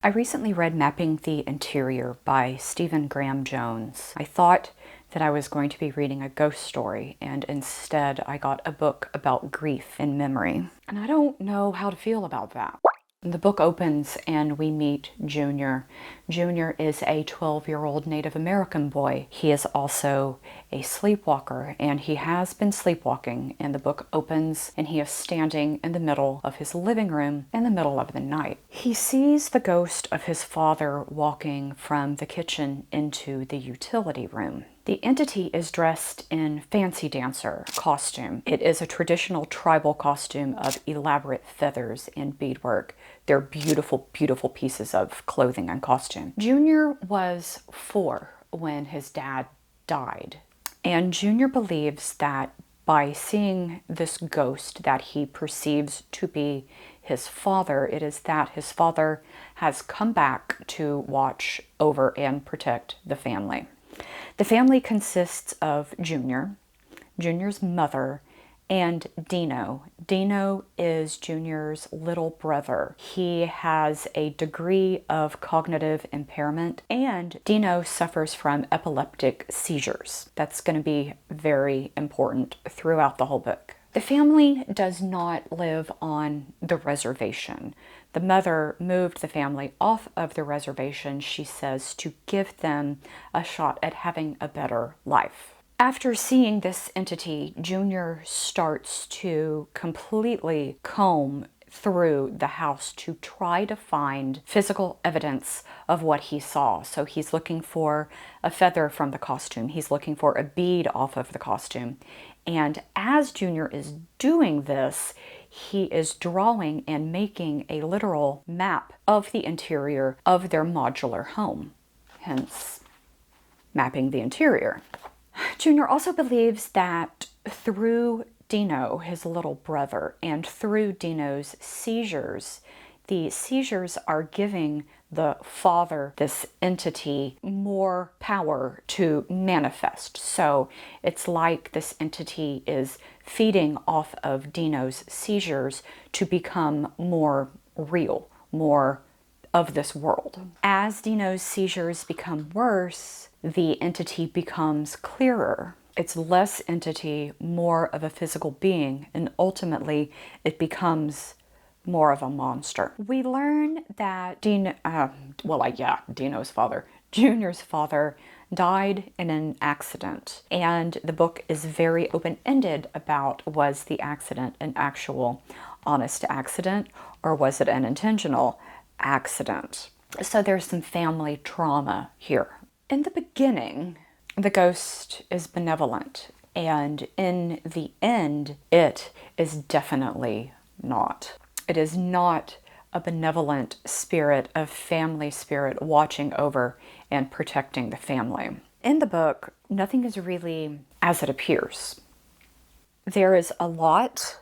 I recently read Mapping the Interior by Stephen Graham Jones. I thought that I was going to be reading a ghost story, and instead I got a book about grief and memory. And I don't know how to feel about that. The book opens and we meet Junior. Junior is a 12-year-old Native American boy. He is also a sleepwalker, and he has been sleepwalking. And the book opens and he is standing in the middle of his living room in the middle of the night. He sees the ghost of his father walking from the kitchen into the utility room. The entity is dressed in fancy dancer costume. It is a traditional tribal costume of elaborate feathers and beadwork. They're beautiful, beautiful pieces of clothing and costume. Junior was 4 when his dad died. And Junior believes that by seeing this ghost that he perceives to be his father, it is that his father has come back to watch over and protect the family. The family consists of Junior, Junior's mother, and Dino. Dino is Junior's little brother. He has a degree of cognitive impairment, and Dino suffers from epileptic seizures. That's going to be very important throughout the whole book. The family does not live on the reservation. The mother moved the family off of the reservation, she says, to give them a shot at having a better life. After seeing this entity, Junior starts to completely comb through the house to try to find physical evidence of what he saw. So he's looking for a feather from the costume. He's looking for a bead off of the costume. And as Junior is doing this, he is drawing and making a literal map of the interior of their modular home. Hence, mapping the interior. Junior also believes that through Dino, his little brother, and through Dino's seizures, the seizures are giving the father, this entity, more power to manifest. So it's like this entity is feeding off of Dino's seizures to become more real, more of this world. As Dino's seizures become worse, the entity becomes clearer. It's less entity, more of a physical being, and ultimately it becomes more of a monster. We learn that Dino's father, Junior's father, died in an accident, and the book is very open-ended about, was the accident an actual honest accident, or was it an intentional accident? So there's some family trauma here. In the beginning, the ghost is benevolent, and in the end, it is definitely not. It is not a benevolent spirit, a family spirit watching over and protecting the family. In the book, nothing is really as it appears. There is a lot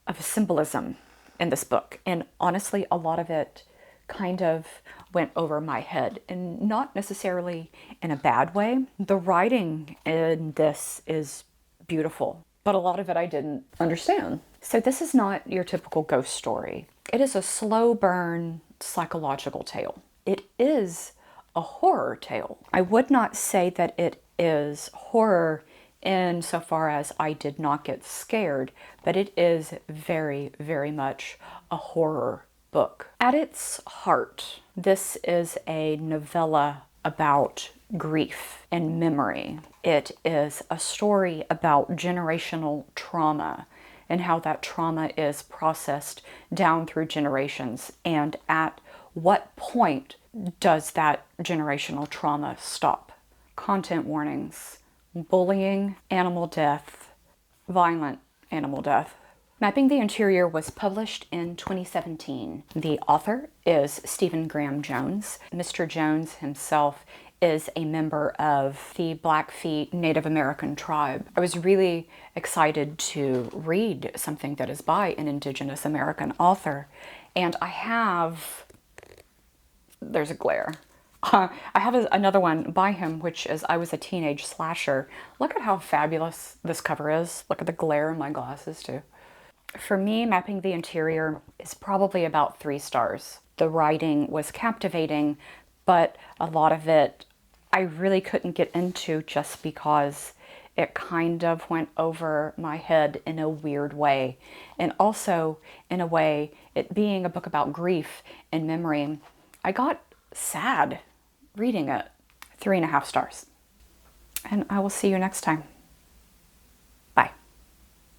of symbolism in this book, and honestly, a lot of it kind of went over my head, and not necessarily in a bad way. The writing in this is beautiful, but a lot of it I didn't understand. So this is not your typical ghost story. It is a slow burn psychological tale. It is a horror tale. I would not say that it is horror insofar as I did not get scared, but it is very, very much a horror book. At its heart, this is a novella about grief and memory. It is a story about generational trauma and how that trauma is processed down through generations, and at what point does that generational trauma stop. Content warnings: bullying, animal death, violent animal death. Mapping the Interior was published in 2017. The author is Stephen Graham Jones. Mr. Jones himself is a member of the Blackfeet Native American tribe. I was really excited to read something that is by an Indigenous American author, and there's a glare. I have another one by him, which is I Was a Teenage Slasher. Look at how fabulous this cover is. Look at the glare in my glasses too. For me, Mapping the Interior is probably about 3 stars. The writing was captivating, but a lot of it I really couldn't get into just because it kind of went over my head in a weird way. And also, in a way, it being a book about grief and memory, I got sad reading it. 3.5 stars. And I will see you next time.